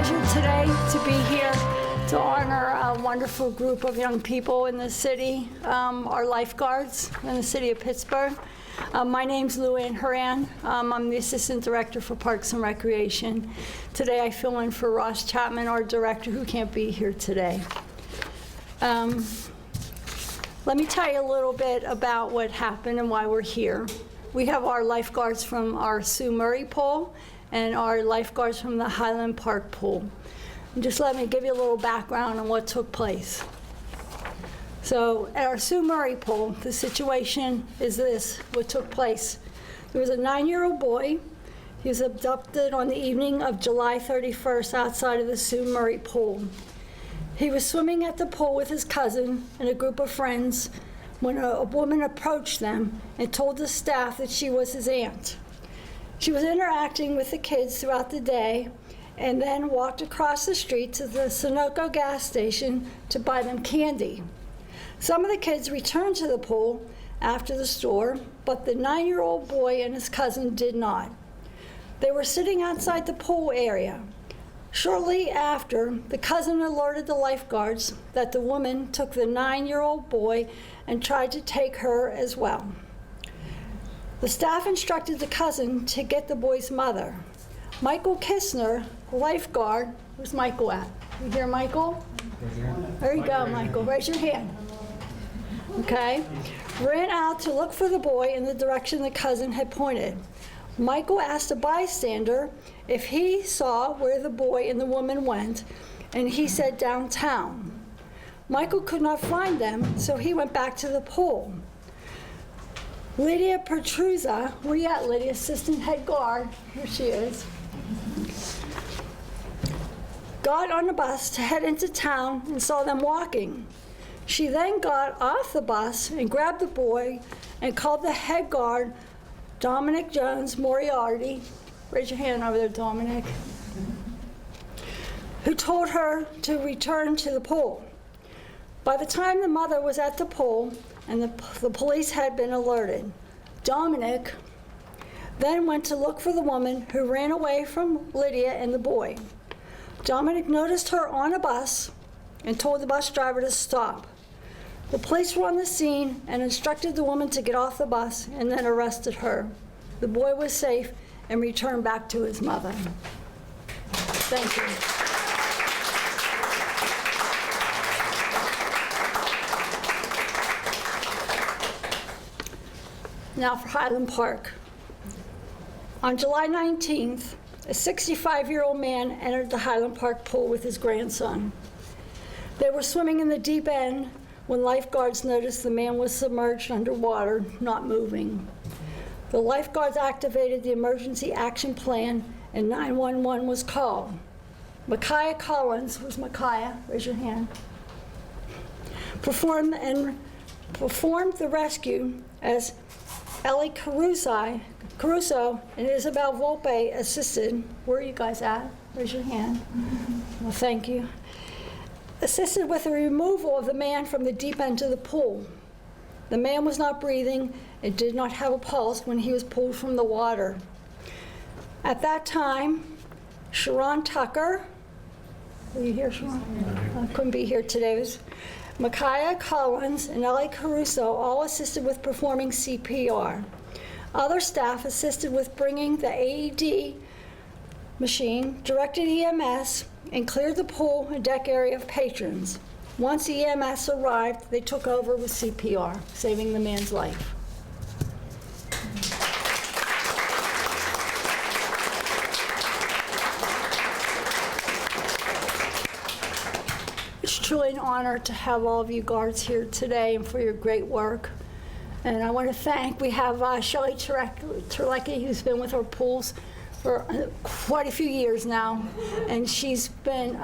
pleasure today to be here to honor a wonderful group of young people in the city, our lifeguards in the city of Pittsburgh. My name's Lou Ann Horan. I'm the Assistant Director for Parks and Recreation. Today I fill in for Ross Chapman, our Director, who can't be here today. Let me tell you a little bit about what happened and why we're here. We have our lifeguards from our Sue Murray pool and our lifeguards from the Highland Park pool. And just let me give you a little background on what took place. So at our Sue Murray pool, the situation is this, what took place. There was a 9-year-old boy. He was abducted on the evening of July 31st outside of the Sue Murray pool. He was swimming at the pool with his cousin and a group of friends when a woman approached them and told the staff that she was his aunt. She was interacting with the kids throughout the day and then walked across the street to the Sunoco gas station to buy them candy. Some of the kids returned to the pool after the store, but the 9-year-old boy and his cousin did not. They were sitting outside the pool area. Shortly after, the cousin alerted the lifeguards that the woman took the 9-year-old boy and tried to take her as well. The staff instructed the cousin to get the boy's mother. Michael Kistner, lifeguard, where's Michael at? You hear Michael? There you go, Michael, raise your hand. Okay, ran out to look for the boy in the direction the cousin had pointed. Michael asked a bystander if he saw where the boy and the woman went, and he said downtown. Michael could not find them, so he went back to the pool. Lydia Petruzza, where you at, Lydia? Assistant head guard, here she is, got on the bus to head into town and saw them walking. She then got off the bus and grabbed the boy and called the head guard, Dominic Jones Moriarty, raise your hand over there, Dominic, who told her to return to the pool. By the time the mother was at the pool and the police had been alerted, Dominic then went to look for the woman who ran away from Lydia and the boy. Dominic noticed her on a bus and told the bus driver to stop. The police were on the scene and instructed the woman to get off the bus and then arrested her. The boy was safe and returned back to his mother. Thank you. Now for Highland Park. On July 19th, a 65-year-old man entered the Highland Park pool with his grandson. They were swimming in the deep end when lifeguards noticed the man was submerged underwater, not moving. The lifeguards activated the emergency action plan and 911 was called. Micaiah Collins, who's Micaiah? Raise your hand. Performed the rescue as Ellie Caruso and Isabel Volpe assisted. Where are you guys at? Raise your hand. Well, thank you. Assisted with the removal of the man from the deep end of the pool. The man was not breathing and did not have a pulse when he was pulled from the water. At that time, Sharon Tucker, are you here, Sharon? I couldn't be here today. It was Micaiah Collins and Ellie Caruso all assisted with performing CPR. Other staff assisted with bringing the AED machine, directed EMS, and cleared the pool and deck area of patrons. Once EMS arrived, they took over with CPR, saving the man's life. It's truly an honor to have all of you guards here today and for your great work. And I want to thank, we have Shelley Terlecki, who's been with our pools for quite a few years now, and she's been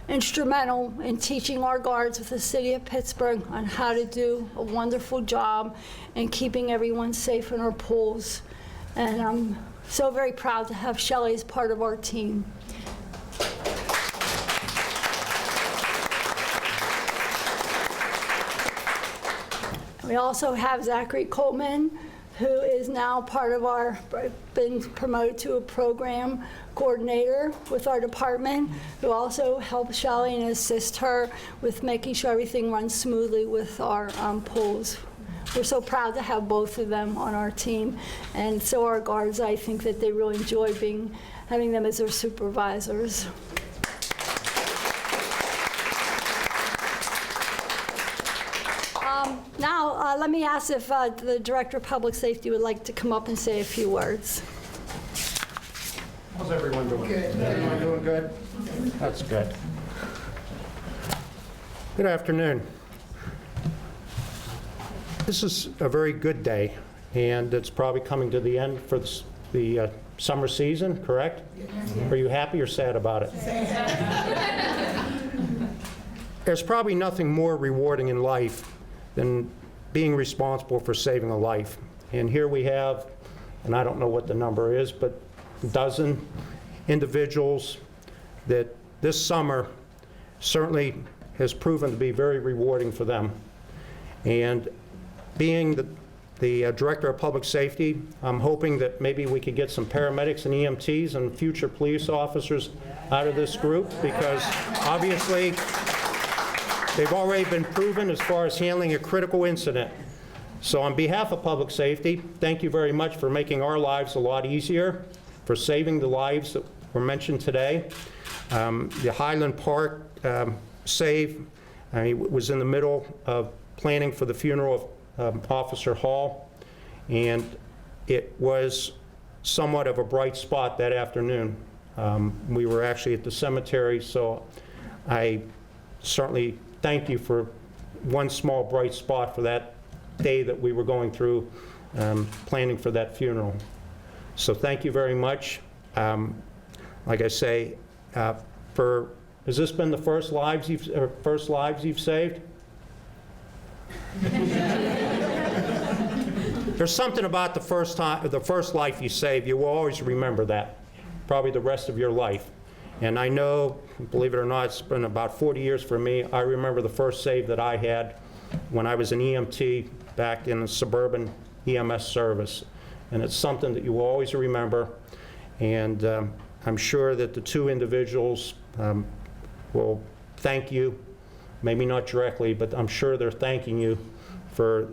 instrumental in teaching our guards with the city of Pittsburgh on how to do a wonderful job in keeping everyone safe in our pools. And I'm so very proud to have Shelley as part of our team. We also have Zachary Coleman, who is now part of our, been promoted to a program coordinator with our department, who also helps Shelley and assist her with making sure everything runs smoothly with our pools. We're so proud to have both of them on our team, and so our guards. I think that they really enjoy having them as their supervisors. Now, let me ask if the Director of Public Safety would like to come up and say a few words. How's everyone doing? Good. Everyone doing good? That's good. Good afternoon. This is a very good day, and it's probably coming to the end for the summer season, correct? Yes. Are you happy or sad about it? There's probably nothing more rewarding in life than being responsible for saving a life. And here we have, and I don't know what the number is, but a dozen individuals that this summer certainly has proven to be very rewarding for them. And being the Director of Public Safety, I'm hoping that maybe we could get some paramedics and EMTs and future police officers out of this group, because obviously they've already been proven as far as handling a critical incident. So on behalf of public safety, thank you very much for making our lives a lot easier, for saving the lives that were mentioned today. The Highland Park save, I was in the middle of planning for the funeral of Officer Hall, and it was somewhat of a bright spot that afternoon. We were actually at the cemetery, so I certainly thank you for one small bright spot for that day that we were going through planning for that funeral. So thank you very much. Like I say, has this been the first lives you've saved? There's something about the first life you save. You will always remember that, probably the rest of your life. And I know, believe it or not, it's been about 40 years for me. I remember the first save that I had when I was an EMT back in the suburban EMS service. And it's something that you will always remember. And I'm sure that the two individuals will thank you, maybe not directly, but I'm sure they're thanking you for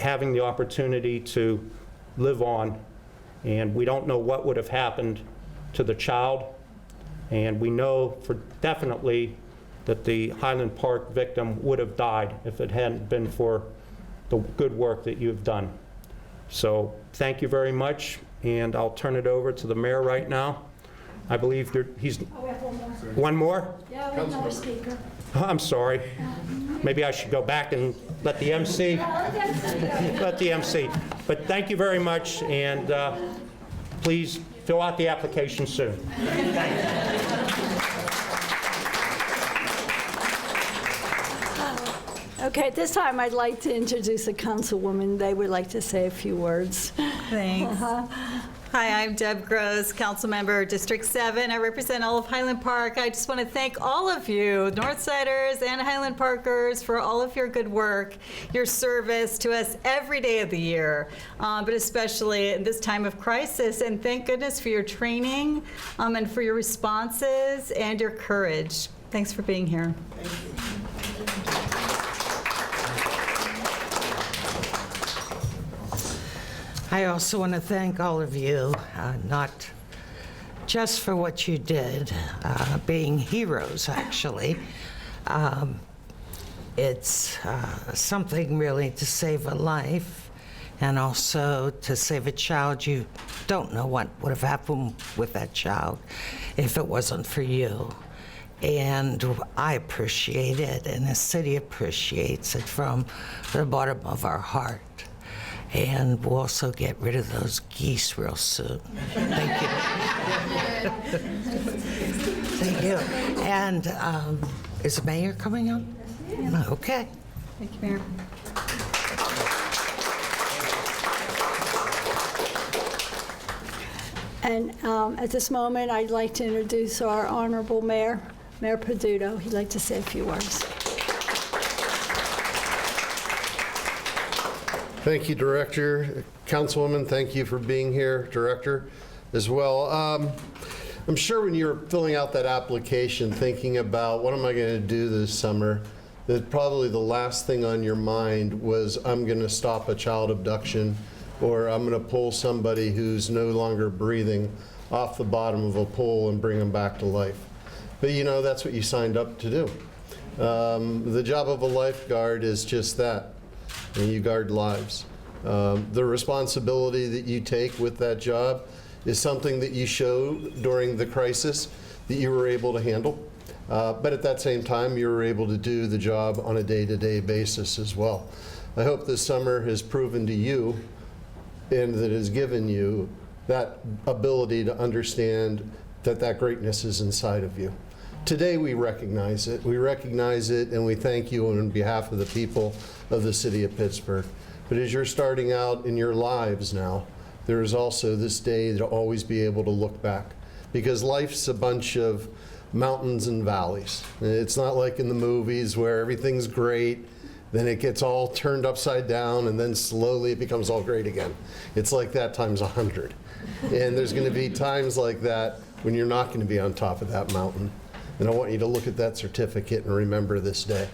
having the opportunity to live on. And we don't know what would have happened to the child. And we know for definitely that the Highland Park victim would have died if it hadn't been for the good work that you've done. So thank you very much, and I'll turn it over to the mayor right now. I believe he's... Oh, we have one more. One more? Yeah, we have another speaker. I'm sorry. Maybe I should go back and let the MC... let the MC. But thank you very much, and please fill out the application soon. Okay, at this time, I'd like to introduce a councilwoman. They would like to say a few words. Thanks. Hi, I'm Deb Gross, council member, District 7. I represent all of Highland Park. I just want to thank all of you, Northsiders and Highland Parkers, for all of your good work, your service to us every day of the year, but especially in this time of crisis. And thank goodness for your training and for your responses and your courage. Thanks for being here. Thank you. I also want to thank all of you, not just for what you did, being heroes, actually. It's something really to save a life, and also to save a child. You don't know what would have happened with that child if it wasn't for you. And I appreciate it, and the city appreciates it from the bottom of our heart. And we'll also get rid of those geese real soon. Thank you. Thank you. And is the mayor coming up? Yes, okay. Thank you, Mayor. And at this moment, I'd like to introduce our honorable mayor, Mayor Peduto. He'd like to say a few words. Thank you, Director. Councilwoman, thank you for being here, Director, as well. I'm sure when you were filling out that application, thinking about what am I going to do this summer, that probably the last thing on your mind was I'm going to stop a child abduction, or I'm going to pull somebody who's no longer breathing off the bottom of a pool and bring them back to life. But you know, that's what you signed up to do. The job of a lifeguard is just that, and you guard lives. The responsibility that you take with that job is something that you showed during the crisis that you were able to handle. But at that same time, you were able to do the job on a day-to-day basis as well. I hope this summer has proven to you and that has given you that ability to understand that that greatness is inside of you. Today we recognize it. We recognize it and we thank you on behalf of the people of the city of Pittsburgh. But as you're starting out in your lives now, there is also this day to always be able to look back, because life's a bunch of mountains and valleys. It's not like in the movies where everything's great, then it gets all turned upside down, and then slowly it becomes all great again. It's like that times 100. And there's going to be times like that when you're not going to be on top of that mountain. And I want you to look at that certificate and remember this day,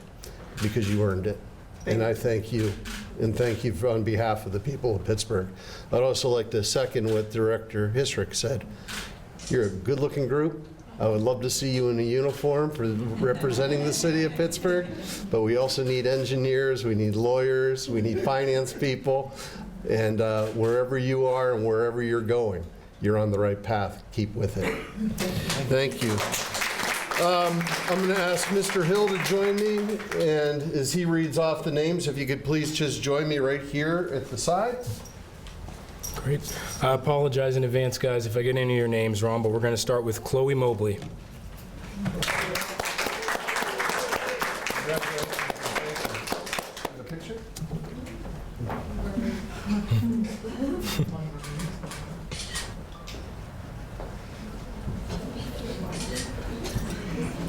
because you earned it. And I thank you, and thank you on behalf of the people of Pittsburgh. I'd also like to second what Director Hisrick said. You're a good-looking group. I would love to see you in a uniform for representing the city of Pittsburgh, but we also need engineers, we need lawyers, we need finance people, and wherever you are and wherever you're going, you're on the right path. Keep with it. Thank you. I'm going to ask Mr. Hill to join me, and as he reads off the names, if you could please just join me right here at the side. Great. I apologize in advance, guys, if I get any of your names wrong, but we're going to start with Chloe Mobley.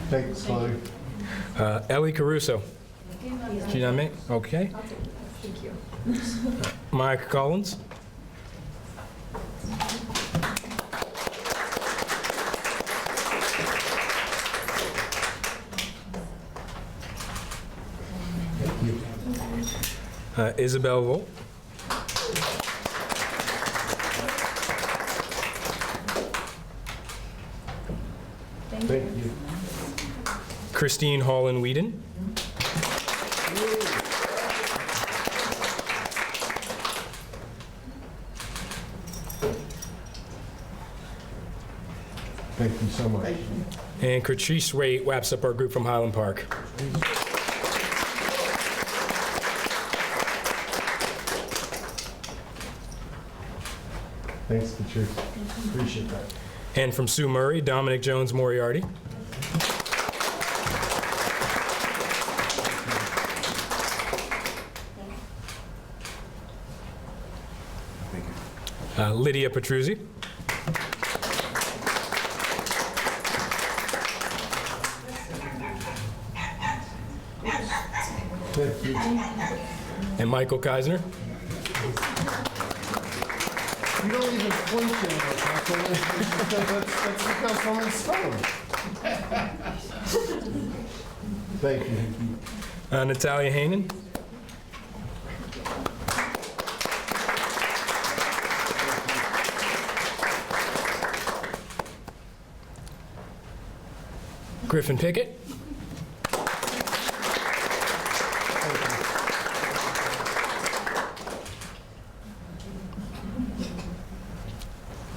Thanks, Chloe. Ellie Caruso. She not me? Okay. Thank you. Mike Collins. Isabel Volt. Thank you. Christine Holland Whedon. Thank you so much. And Catrice Raitt wraps up our group from Highland Park. Thanks, Patrice. Appreciate that. And from Sue Murray, Dominic Jones Moriarty. Lydia Petruzzi. Thank you. And Michael Keisner. You don't even flinch anymore, Councilman. That's the Councilman's stone. Thank you. Natalia Haynen. Griffin Pickett.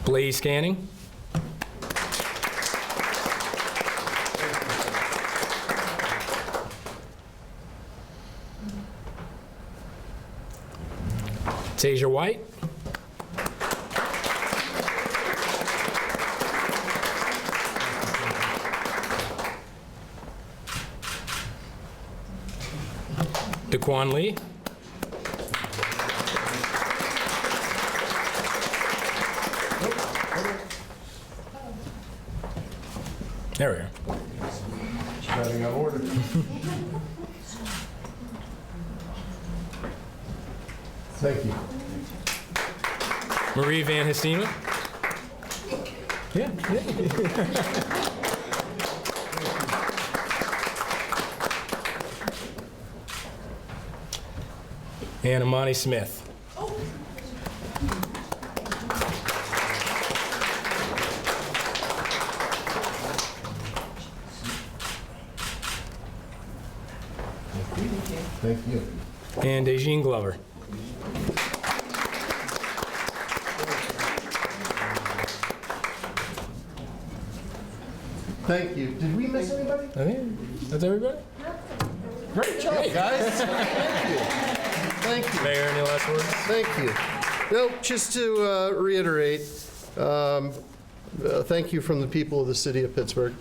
Blaze Scanning. Tasia White. Daquan Lee. There we go. Running out of order. Thank you. Marie Van Hastema. Yeah. And Amani Smith. Thank you. And Dejeen Glover. Thank you. Did we miss anybody? I think that's everybody. Great job, guys. Thank you. Thank you. Mayor, any last words? Thank you. No, just to reiterate, thank you from the people of the city of Pittsburgh.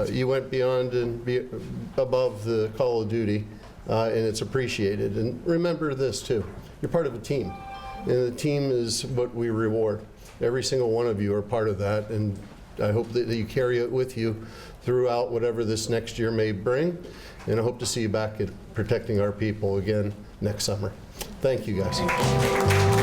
You went beyond and above the call of duty, and it's appreciated. And remember this, too. You're part of a team, and the team is what we reward. Every single one of you are part of that, and I hope that you carry it with you throughout whatever this next year may bring, and I hope to see you back at protecting our people again next summer. Thank you, guys.